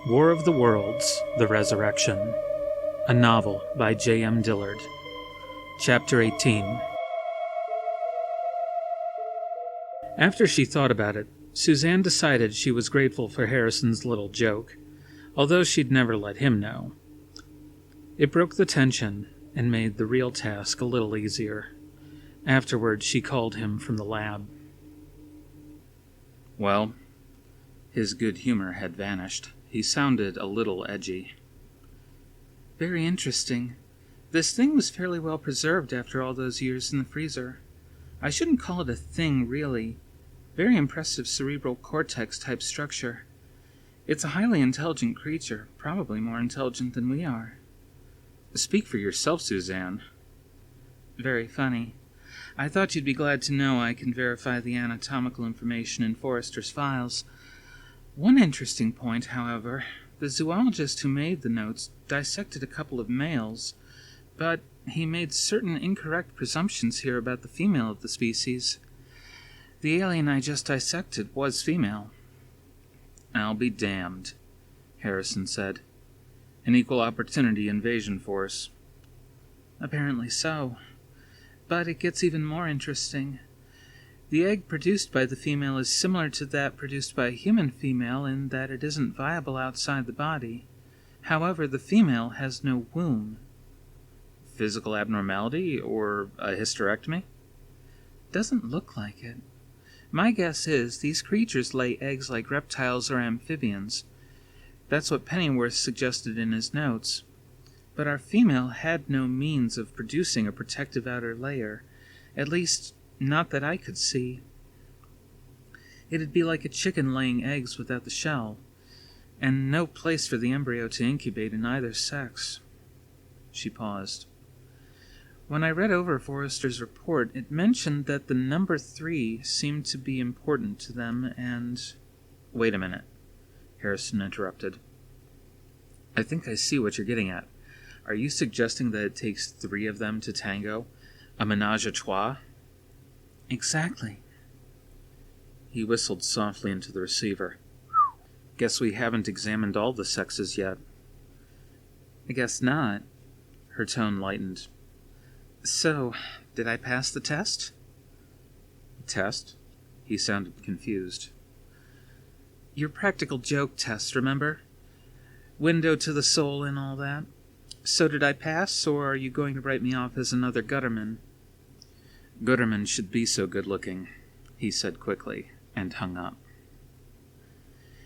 War of the Worlds, The Resurrection. A novel by J.M. Dillard. Chapter 18. After she thought about it, Suzanne decided she was grateful for Harrison's little joke, although she'd never let him know. It broke the tension and made the real task a little easier. Afterward, she called him from the lab. Well, his good humor had vanished. He sounded a little edgy. Very interesting. This thing was fairly well preserved after all those years in the freezer. I shouldn't call it a thing, really. Very impressive cerebral cortex type structure. It's a highly intelligent creature, probably more intelligent than we are. Speak for yourself, Suzanne. Very funny. I thought you'd be glad to know I can verify the anatomical information in Forrester's files. One interesting point, however, the zoologist who made the notes dissected a couple of males, but he made certain incorrect presumptions here about the female of the species. The alien I just dissected was female. I'll be damned, Harrison said. An equal opportunity invasion force. Apparently so. But it gets even more interesting. The egg produced by the female is similar to that produced by a human female in that it isn't viable outside the body. However, the female has no womb. Physical abnormality or a hysterectomy? Doesn't look like it. My guess is these creatures lay eggs like reptiles or amphibians. That's what Pennyworth suggested in his notes. But our female had no means of producing a protective outer layer, at least not that I could see. It'd be like a chicken laying eggs without the shell, and no place for the embryo to incubate in either sex. She paused. When I read over Forrester's report, it mentioned that the number 3 seemed to be important to them, and... Wait a minute, Harrison interrupted. I think I see what you're getting at. Are you suggesting that it takes 3 of them to tango? A ménage à trois? Exactly. He whistled softly into the receiver. Guess we haven't examined all the sexes yet. I guess not. Her tone lightened. So, did I pass the test? Test? He sounded confused. Your practical joke test, remember? Window to the soul and all that. So did I pass, or are you going to write me off as another gutterman? Gutterman should be so good-looking, he said quickly, and hung up.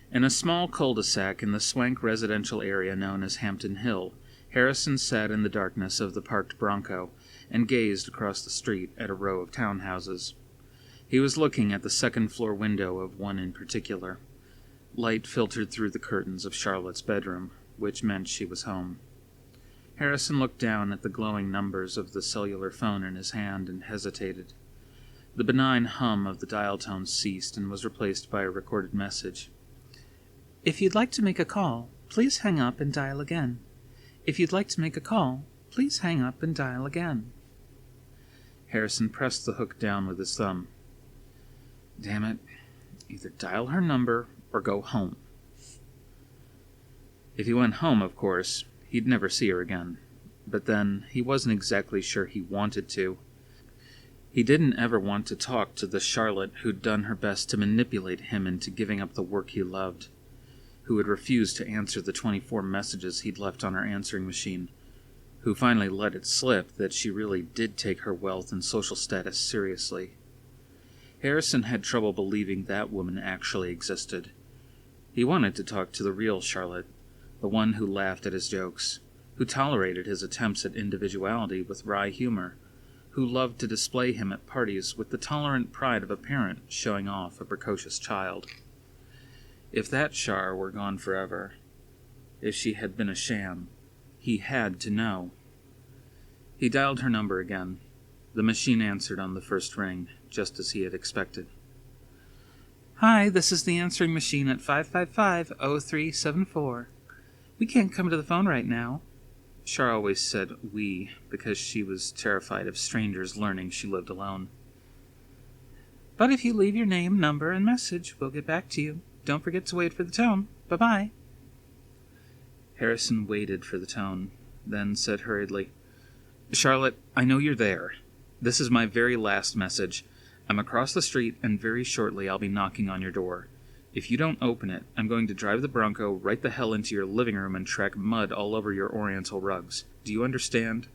In a small cul-de-sac in the swank residential area known as Hampton Hill, Harrison sat in the darkness of the parked Bronco and gazed across the street at a row of townhouses. He was looking at the second-floor window of one in particular. Light filtered through the curtains of Charlotte's bedroom, which meant she was home. Harrison looked down at the glowing numbers of the cellular phone in his hand and hesitated. The benign hum of the dial tone ceased and was replaced by a recorded message. If you'd like to make a call, please hang up and dial again. If you'd like to make a call, please hang up and dial again. Harrison pressed the hook down with his thumb. Damn it. Either dial her number or go home. If he went home, of course, he'd never see her again. But then, he wasn't exactly sure he wanted to. He didn't ever want to talk to the Charlotte who'd done her best to manipulate him into giving up the work he loved, who had refused to answer the 24 messages he'd left on her answering machine, who finally let it slip that she really did take her wealth and social status seriously. Harrison had trouble believing that woman actually existed. He wanted to talk to the real Charlotte, the one who laughed at his jokes, who tolerated his attempts at individuality with wry humor, who loved to display him at parties with the tolerant pride of a parent showing off a precocious child. If that Char were gone forever, if she had been a sham, he had to know. He dialed her number again. The machine answered on the first ring, just as he had expected. Hi, this is the answering machine at 555-0374. We can't come to the phone right now. Char always said we because she was terrified of strangers learning she lived alone. But if you leave your name, number, and message, we'll get back to you. Don't forget to wait for the tone. Bye-bye. Harrison waited for the tone, then said hurriedly, "Charlotte, I know you're there. This is my very last message. I'm across the street, and very shortly I'll be knocking on your door. If you don't open it, I'm going to drive the Bronco right the hell into your living room and track mud all over your oriental rugs. Do you understand?"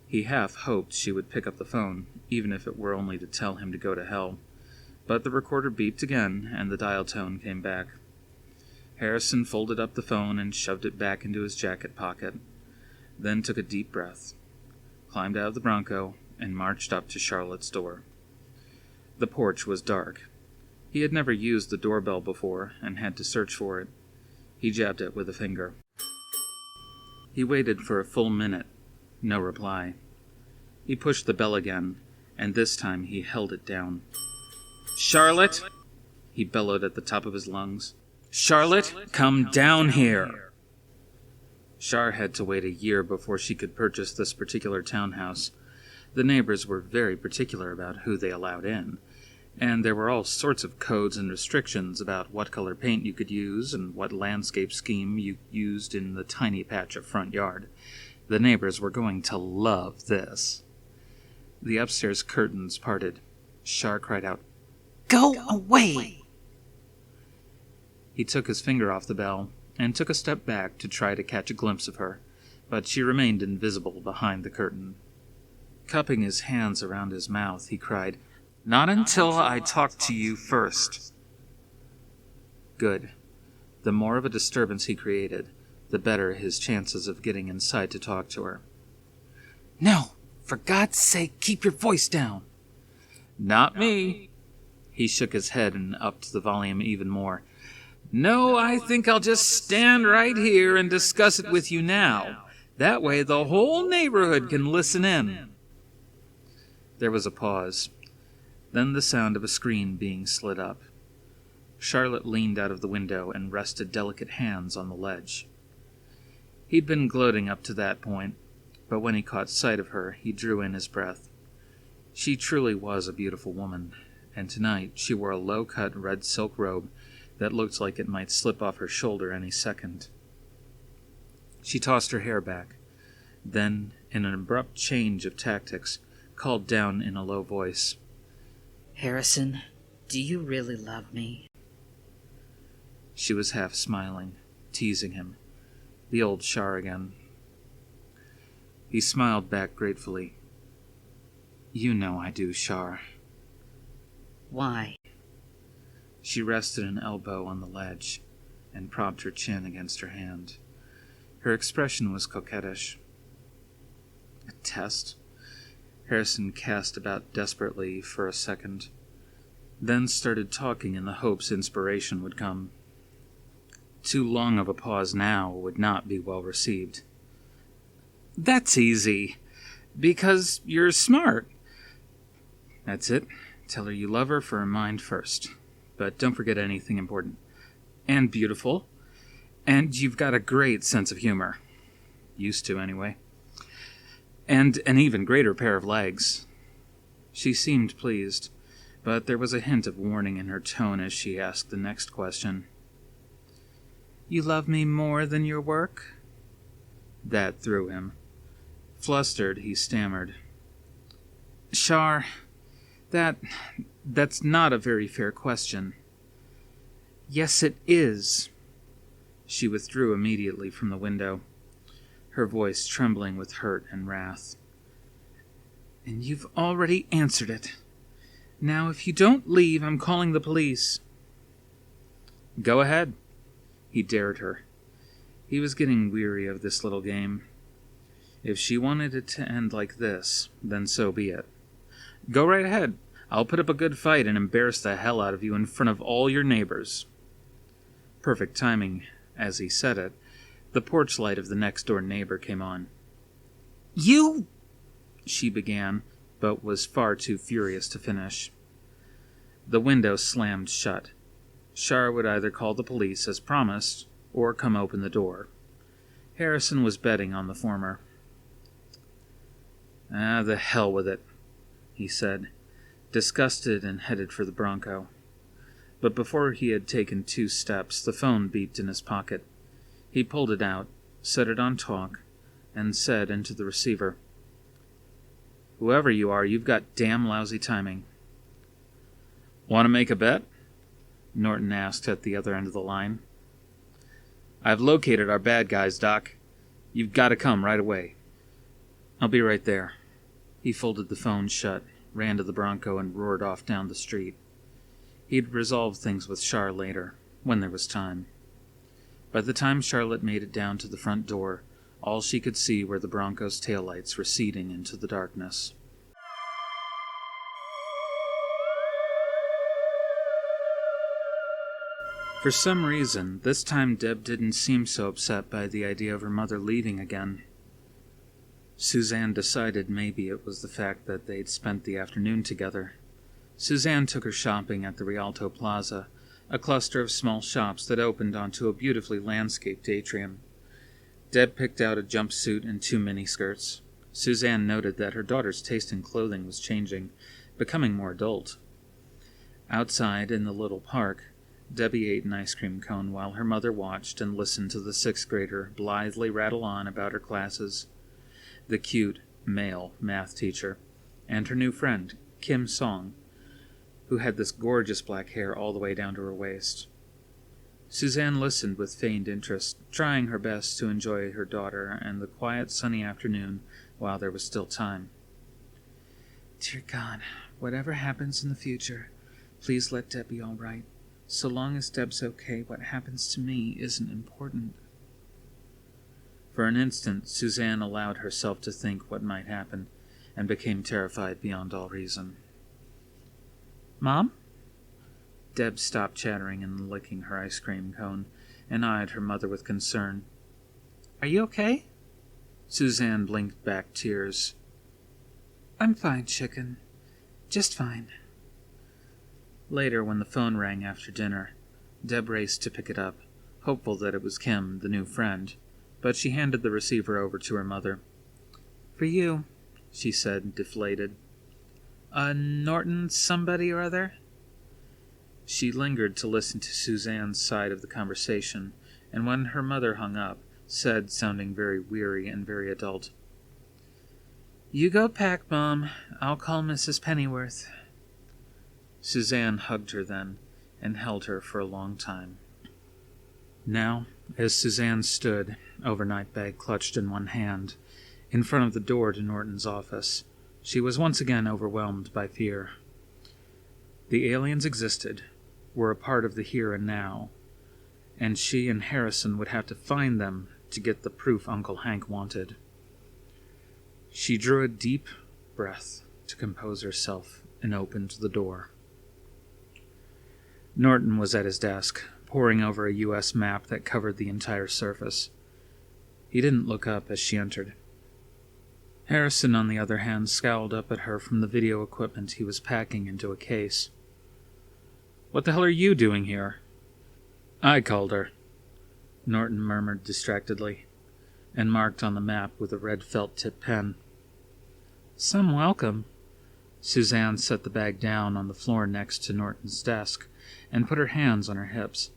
He half hoped she would pick up the phone, even if it were only to tell him to go to hell. But the recorder beeped again, and the dial tone came back. Harrison folded up the phone and shoved it back into his jacket pocket, then took a deep breath, climbed out of the Bronco, and marched up to Charlotte's door. The porch was dark. He had never used the doorbell before and had to search for it. He jabbed it with a finger. He waited for a full minute. No reply. He pushed the bell again, and this time he held it down. "Charlotte!" he bellowed at the top of his lungs. "Charlotte, come down here!" Char had to wait a year before she could purchase this particular townhouse. The neighbors were very particular about who they allowed in, and there were all sorts of codes and restrictions about what color paint you could use and what landscape scheme you used in the tiny patch of front yard. The neighbors were going to love this. The upstairs curtains parted. Char cried out, "Go away!" He took his finger off the bell and took a step back to try to catch a glimpse of her, but she remained invisible behind the curtain. Cupping his hands around his mouth, he cried, "Not until I talk to you first." Good. The more of a disturbance he created, the better his chances of getting inside to talk to her. "No, for God's sake, keep your voice down." "Not me." He shook his head and upped the volume even more. "No, I think I'll just stand right here and discuss it with you now. That way the whole neighborhood can listen in." There was a pause, then the sound of a screen being slid up. Charlotte leaned out of the window and rested delicate hands on the ledge. He'd been gloating up to that point, but when he caught sight of her, he drew in his breath. She truly was a beautiful woman, and tonight she wore a low-cut red silk robe that looked like it might slip off her shoulder any second. She tossed her hair back, then, in an abrupt change of tactics, called down in a low voice, "Harrison, do you really love me?" She was half smiling, teasing him. The old Char again. He smiled back gratefully. "You know I do, Char." "Why?" She rested an elbow on the ledge and propped her chin against her hand. Her expression was coquettish. A test? Harrison cast about desperately for a second, then started talking in the hopes inspiration would come. Too long of a pause now would not be well received. "That's easy. Because you're smart." "That's it. Tell her you love her for her mind first. But don't forget anything important. And beautiful. And you've got a great sense of humor. Used to, anyway. And an even greater pair of legs." She seemed pleased, but there was a hint of warning in her tone as she asked the next question. "You love me more than your work?" That threw him. Flustered, he stammered, "Char, that's not a very fair question." "Yes, it is." She withdrew immediately from the window, her voice trembling with hurt and wrath. "And you've already answered it. Now, if you don't leave, I'm calling the police." "Go ahead," he dared her. He was getting weary of this little game. If she wanted it to end like this, then so be it. "Go right ahead. I'll put up a good fight and embarrass the hell out of you in front of all your neighbors." Perfect timing. As he said it, the porch light of the next-door neighbor came on. "You—" she began, but was far too furious to finish. The window slammed shut. Char would either call the police, as promised, or come open the door. Harrison was betting on the former. "The hell with it," he said, disgusted and headed for the Bronco. But before he had taken 2 steps, the phone beeped in his pocket. He He pulled it out, set it on talk, and said into the receiver, "Whoever you are, you've got damn lousy timing." "Want to make a bet?" Norton asked at the other end of the line. "I've located our bad guys, Doc. You've got to come right away." "I'll be right there." He folded the phone shut, ran to the Bronco, and roared off down the street. He'd resolve things with Char later, when there was time. By the time Charlotte made it down to the front door, all she could see were the Bronco's taillights receding into the darkness. For some reason, this time Deb didn't seem so upset by the idea of her mother leaving again. Suzanne decided maybe it was the fact that they'd spent the afternoon together. Suzanne took her shopping at the Rialto Plaza, a cluster of small shops that opened onto a beautifully landscaped atrium. Deb picked out a jumpsuit and 2 miniskirts. Suzanne noted that her daughter's taste in clothing was changing, becoming more adult. Outside, in the little park, Debbie ate an ice cream cone while her mother watched and listened to the 6th grader blithely rattle on about her classes. The cute, male math teacher, and her new friend, Kim Song, who had this gorgeous black hair all the way down to her waist. Suzanne listened with feigned interest, trying her best to enjoy her daughter and the quiet, sunny afternoon while there was still time. Dear God, whatever happens in the future, please let Deb be all right. So long as Deb's okay, what happens to me isn't important. For an instant, Suzanne allowed herself to think what might happen, and became terrified beyond all reason. Mom? Deb stopped chattering and licking her ice cream cone, and eyed her mother with concern. Are you okay? Suzanne blinked back tears. I'm fine, chicken. Just fine. Later, when the phone rang after dinner, Deb raced to pick it up, hopeful that it was Kim, the new friend, but she handed the receiver over to her mother. For you, she said, deflated. Norton somebody or other? She lingered to listen to Suzanne's side of the conversation, and when her mother hung up, said, sounding very weary and very adult, You go pack, Mom. I'll call Mrs. Pennyworth. Suzanne hugged her then, and held her for a long time. Now, as Suzanne stood, overnight bag clutched in one hand, in front of the door to Norton's office, she was once again overwhelmed by fear. The aliens existed, were a part of the here and now, and she and Harrison would have to find them to get the proof Uncle Hank wanted. She drew a deep breath to compose herself and opened the door. Norton was at his desk, poring over a U.S. map that covered the entire surface. He didn't look up as she entered. Harrison, on the other hand, scowled up at her from the video equipment he was packing into a case. "What the hell are you doing here?" "I called her," Norton murmured distractedly, and marked on the map with a red felt-tip pen. Some welcome. Suzanne set the bag down on the floor next to Norton's desk and put her hands on her hips.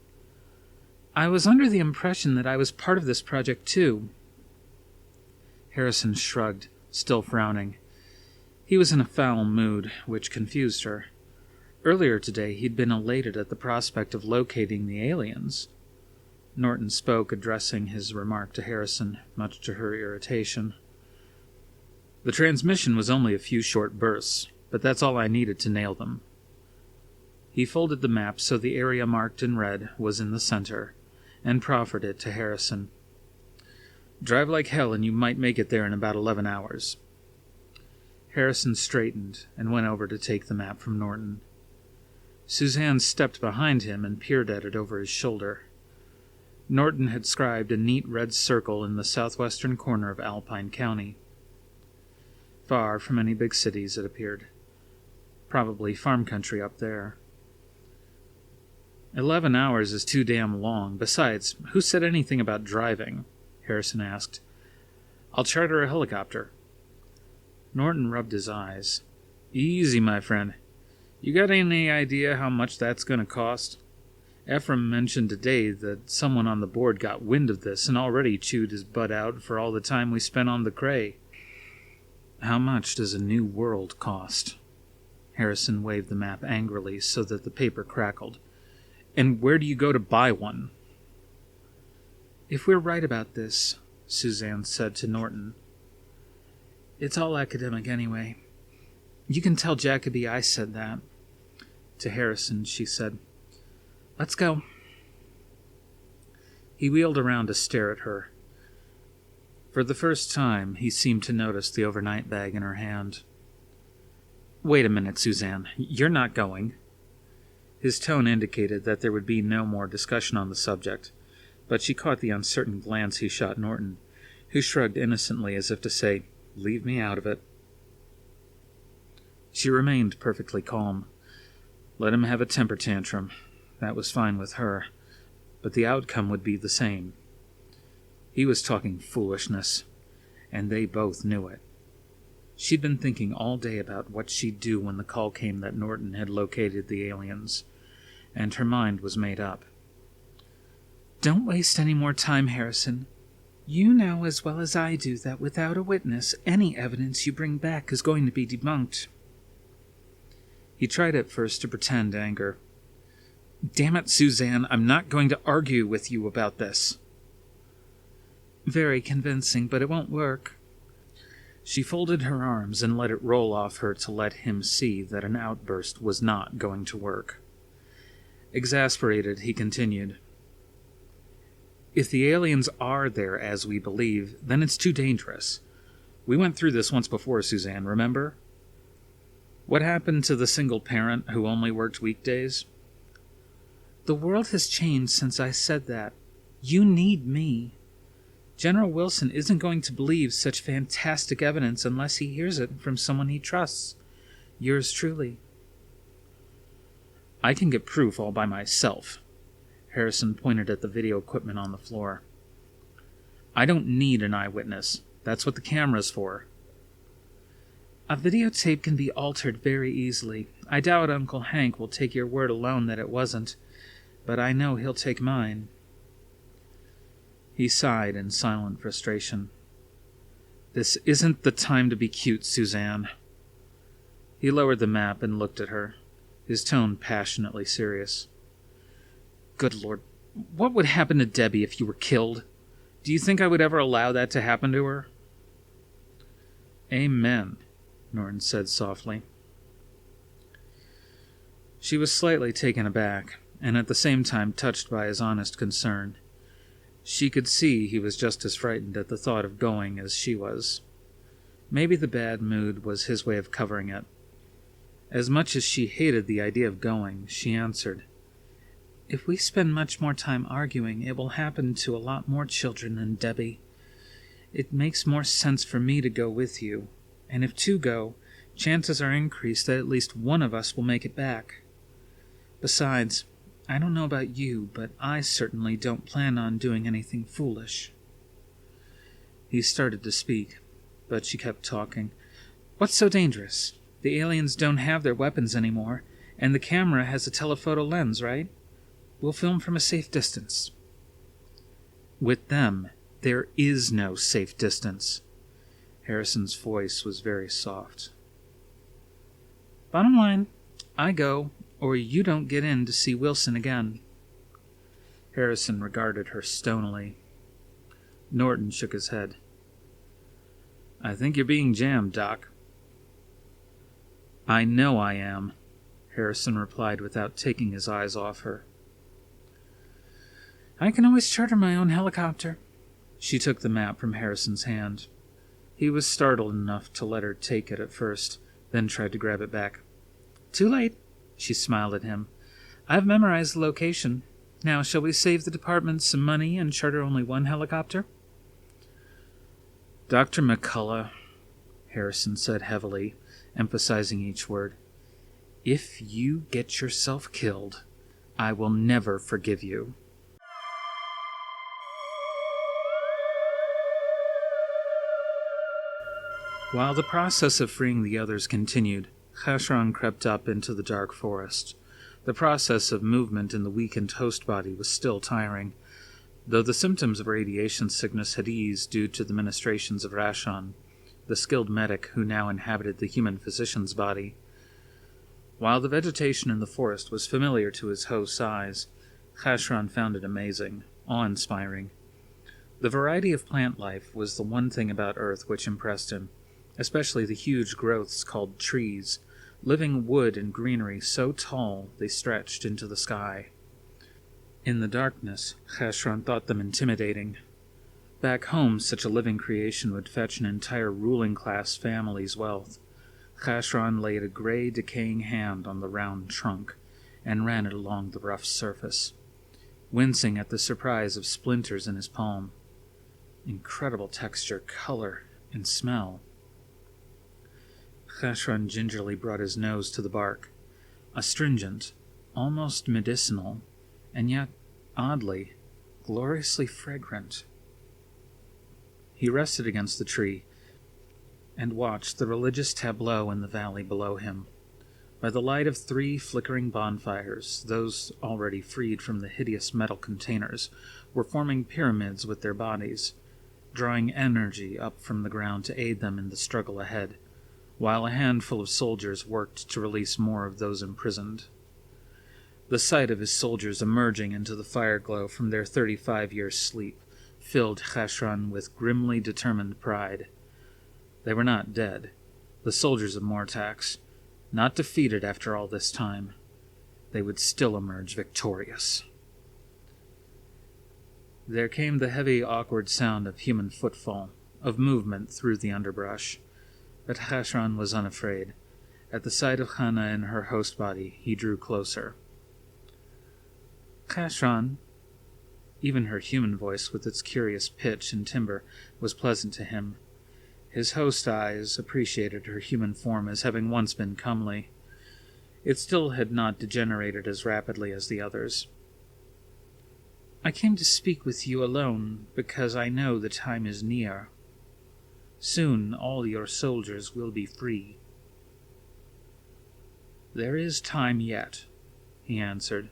I was under the impression that I was part of this project, too. Harrison shrugged, still frowning. He was in a foul mood, which confused her. Earlier today, he'd been elated at the prospect of locating the aliens. Norton spoke, addressing his remark to Harrison, much to her irritation. "The transmission was only a few short bursts, but that's all I needed to nail them." He folded the map so the area marked in red was in the center, and proffered it to Harrison. "Drive like hell and you might make it there in about 11 hours. Harrison straightened and went over to take the map from Norton. Suzanne stepped behind him and peered at it over his shoulder. Norton had scribed a neat red circle in the southwestern corner of Alpine County. Far from any big cities, it appeared. Probably farm country up there. 11 hours is too damn long. Besides, who said anything about driving? Harrison asked. I'll charter a helicopter. Norton rubbed his eyes. Easy, my friend. You got any idea how much that's going to cost? Ephraim mentioned today that someone on the board got wind of this and already chewed his butt out for all the time we spent on the Cray. How much does a new world cost? Harrison waved the map angrily so that the paper crackled. And where do you go to buy one? If we're right about this, Suzanne said to Norton, it's all academic anyway. You can tell Jacoby I said that. To Harrison, she said, let's go. He wheeled around to stare at her. For the first time, he seemed to notice the overnight bag in her hand. Wait a minute, Suzanne. You're not going. His tone indicated that there would be no more discussion on the subject, but she caught the uncertain glance he shot Norton, who shrugged innocently as if to say, leave me out of it. She remained perfectly calm. Let him have a temper tantrum. That was fine with her, but the outcome would be the same. He was talking foolishness, and they both knew it. She'd been thinking all day about what she'd do when the call came that Norton had located the aliens, and her mind was made up. Don't waste any more time, Harrison. You know as well as I do that without a witness, any evidence you bring back is going to be debunked. He tried at first to pretend anger. Damn it, Suzanne, I'm not going to argue with you about this. Very convincing, but it won't work. She folded her arms and let it roll off her to let him see that an outburst was not going to work. Exasperated, he continued. If the aliens are there as we believe, then it's too dangerous. We went through this once before, Suzanne, remember? What happened to the single parent who only worked weekdays? The world has changed since I said that. You need me. General Wilson isn't going to believe such fantastic evidence unless he hears it from someone he trusts. Yours truly. I can get proof all by myself. Harrison pointed at the video equipment on the floor. I don't need an eyewitness. That's what the camera's for. A videotape can be altered very easily. I doubt Uncle Hank will take your word alone that it wasn't, but I know he'll take mine. He sighed in silent frustration. This isn't the time to be cute, Suzanne. He lowered the map and looked at her, his tone passionately serious. Good Lord, what would happen to Debbie if you were killed? Do you think I would ever allow that to happen to her? Amen, Norton said softly. She was slightly taken aback, and at the same time touched by his honest concern. She could see he was just as frightened at the thought of going as she was. Maybe the bad mood was his way of covering it. As much as she hated the idea of going, she answered, If we spend much more time arguing, it will happen to a lot more children than Debbie. It makes more sense for me to go with you, and if two go, chances are increased that at least one of us will make it back. Besides, I don't know about you, but I certainly don't plan on doing anything foolish. He started to speak, but she kept talking. What's so dangerous? The aliens don't have their weapons anymore, and the camera has a telephoto lens, right? We'll film from a safe distance. With them, there is no safe distance. Harrison's voice was very soft. Bottom line, I go, or you don't get in to see Wilson again. Harrison regarded her stonily. Norton shook his head. I think you're being jammed, Doc. I know I am, Harrison replied without taking his eyes off her. I can always charter my own helicopter. She took the map from Harrison's hand. He was startled enough to let her take it at first, then tried to grab it back. Too late, she smiled at him. I've memorized the location. Now, shall we save the department some money and charter only one helicopter? Dr. McCullough, Harrison said heavily, emphasizing each word, if you get yourself killed, I will never forgive you. While the process of freeing the others continued, Chashran crept up into the dark forest, The process of movement in the weakened host body was still tiring, though the symptoms of radiation sickness had eased due to the ministrations of Rashon, the skilled medic who now inhabited the human physician's body. While the vegetation in the forest was familiar to his host's eyes, Chashron found it amazing, awe-inspiring. The variety of plant life was the one thing about Earth which impressed him, especially the huge growths called trees, living wood and greenery so tall they stretched into the sky. In the darkness, Chashron thought them intimidating. Back home, such a living creation would fetch an entire ruling class family's wealth. Chashron laid a gray, decaying hand on the round trunk and ran it along the rough surface, wincing at the surprise of splinters in his palm. Incredible texture, color, and smell. Chashron gingerly brought his nose to the bark, astringent, almost medicinal, and yet, oddly, gloriously fragrant. He rested against the tree and watched the religious tableau in the valley below him. By the light of 3 flickering bonfires, those already freed from the hideous metal containers were forming pyramids with their bodies, drawing energy up from the ground to aid them in the struggle ahead, while a handful of soldiers worked to release more of those imprisoned. The sight of his soldiers emerging into the fireglow from their 35-year sleep filled Chashron with grimly determined pride. They were not dead, the soldiers of Mortax, not defeated after all this time. They would still emerge victorious. There came the heavy, awkward sound of human footfall, of movement through the underbrush. But Chashron was unafraid. At the sight of Hannah in her host body, he drew closer. Chashron, even her human voice with its curious pitch and timbre, was pleasant to him. His host eyes appreciated her human form as having once been comely. It still had not degenerated as rapidly as the others. I came to speak with you alone because I know the time is near. Soon all your soldiers will be free. There is time yet, he answered,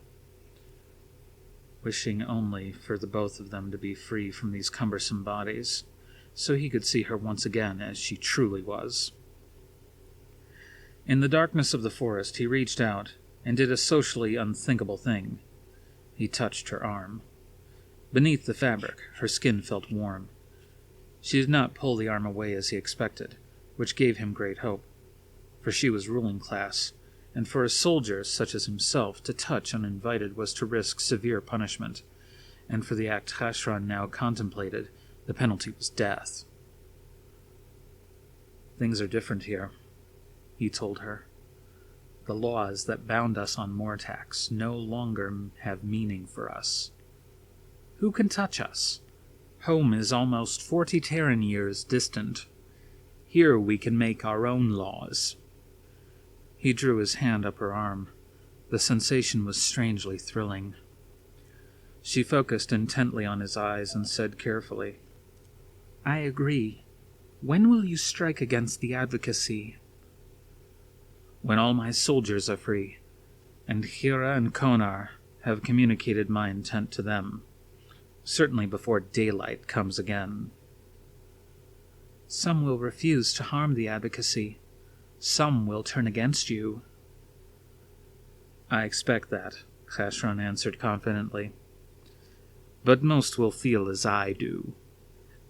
wishing only for the both of them to be free from these cumbersome bodies, so he could see her once again as she truly was. In the darkness of the forest, he reached out and did a socially unthinkable thing. He touched her arm. Beneath the fabric, her skin felt warm. She did not pull the arm away as he expected, which gave him great hope, for she was ruling class, and for a soldier such as himself to touch uninvited was to risk severe punishment, and for the act Chashron now contemplated, the penalty was death. Things are different here, he told her. The laws that bound us on Mortax no longer have meaning for us. Who can touch us? Home is almost 40 Terran years distant. Here we can make our own laws. He drew his hand up her arm. The sensation was strangely thrilling. She focused intently on his eyes and said carefully, I agree. When will you strike against the advocacy? When all my soldiers are free, and Hira and Konar have communicated my intent to them. Certainly before daylight comes again. Some will refuse to harm the advocacy. Some will turn against you. I expect that, Chashron answered confidently. But most will feel as I do.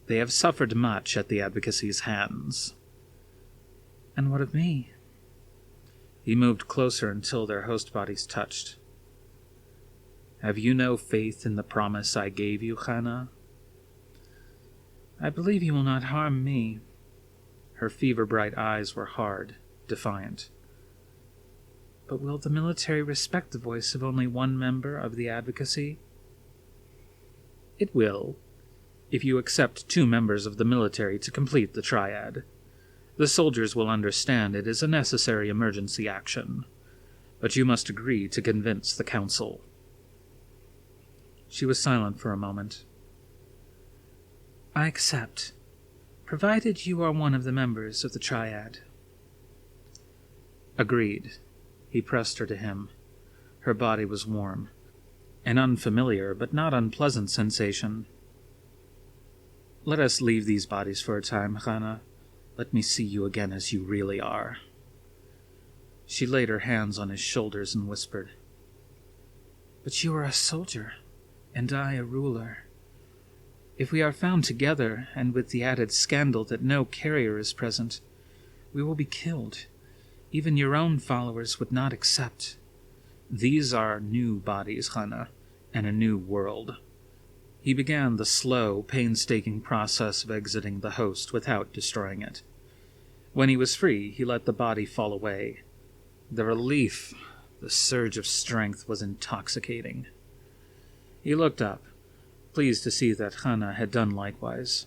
They have suffered much at the advocacy's hands. And what of me? He moved closer until their host bodies touched. Have you no faith in the promise I gave you, Hannah? I believe you will not harm me. Her fever-bright eyes were hard, defiant. But will the military respect the voice of only one member of the advocacy? It will, if you accept 2 members of the military to complete the triad. The soldiers will understand it is a necessary emergency action, but you must agree to convince the council. She was silent for a moment. I accept, provided you are one of the members of the triad. Agreed. He pressed her to him. Her body was warm, an unfamiliar but not unpleasant sensation. "Let us leave these bodies for a time, Hannah. Let me see you again as you really are." She laid her hands on his shoulders and whispered, "But you are a soldier, and I a ruler. If we are found together, and with the added scandal that no carrier is present, we will be killed. Even your own followers would not accept. These are new bodies, Hannah, and a new world." He began the slow, painstaking process of exiting the host without destroying it. When he was free, he let the body fall away. The relief, the surge of strength was intoxicating. He looked up, pleased to see that Hannah had done likewise.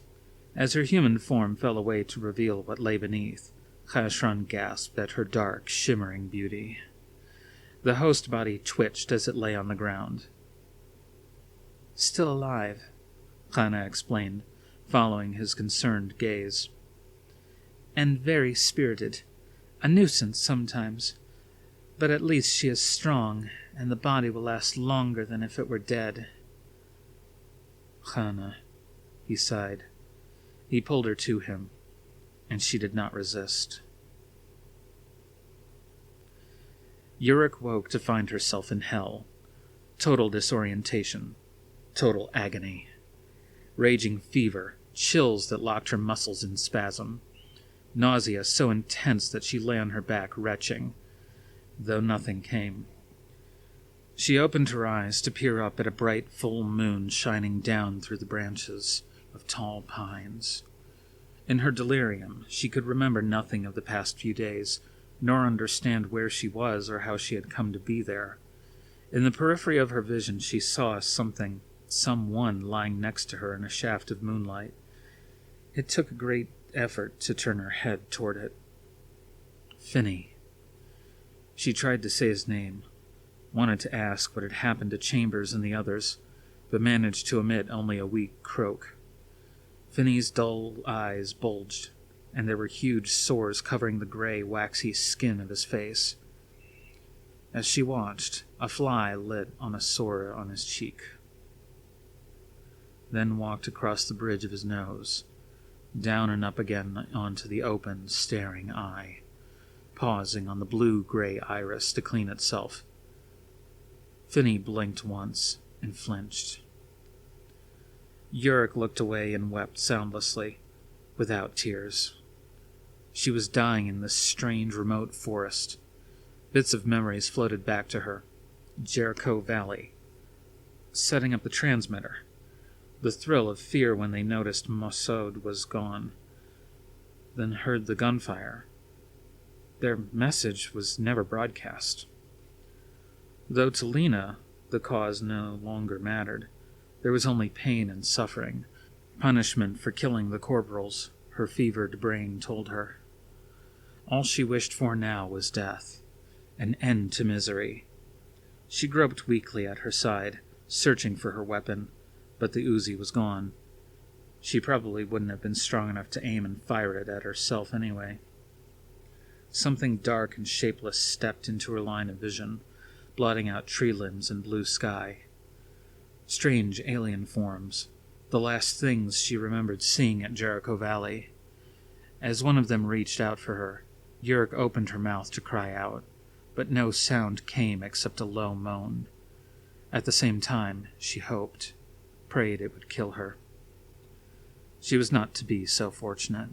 As her human form fell away to reveal what lay beneath, Khashran gasped at her dark, shimmering beauty. The host body twitched as it lay on the ground. "Still alive," Hannah explained, following his concerned gaze. "And very spirited. A nuisance sometimes. But at least she is strong, and the body will last longer than if it were dead." "Hannah," he sighed. He pulled her to him, and she did not resist. Yurik woke to find herself in hell. Total disorientation. Total agony. Raging fever, chills that locked her muscles in spasm. Nausea so intense that she lay on her back retching, though nothing came. She opened her eyes to peer up at a bright full moon shining down through the branches of tall pines. In her delirium, she could remember nothing of the past few days, nor understand where she was or how she had come to be there. In the periphery of her vision, she saw someone lying next to her in a shaft of moonlight. It took a great effort to turn her head toward it. Finney. She tried to say his name, wanted to ask what had happened to Chambers and the others, but managed to emit only a weak croak. Finney's dull eyes bulged, and there were huge sores covering the gray, waxy skin of his face. As she watched, a fly lit on a sore on his cheek, then walked across the bridge of his nose, down and up again onto the open, staring eye, pausing on the blue-gray iris to clean itself. Finney blinked once and flinched. Yurik looked away and wept soundlessly, without tears. She was dying in this strange, remote forest. Bits of memories floated back to her. Jericho Valley. Setting up the transmitter. The thrill of fear when they noticed Mossad was gone. Then heard the gunfire. Their message was never broadcast. Though to Lena, the cause no longer mattered. There was only pain and suffering, punishment for killing the corporals, her fevered brain told her. All she wished for now was death, an end to misery. She groped weakly at her side, searching for her weapon, but the Uzi was gone. She probably wouldn't have been strong enough to aim and fire it at herself anyway. Something dark and shapeless stepped into her line of vision, blotting out tree limbs and blue sky. Strange alien forms, the last things she remembered seeing at Jericho Valley. As one of them reached out for her, Yurik opened her mouth to cry out, but no sound came except a low moan. At the same time, she hoped, prayed it would kill her. She was not to be so fortunate.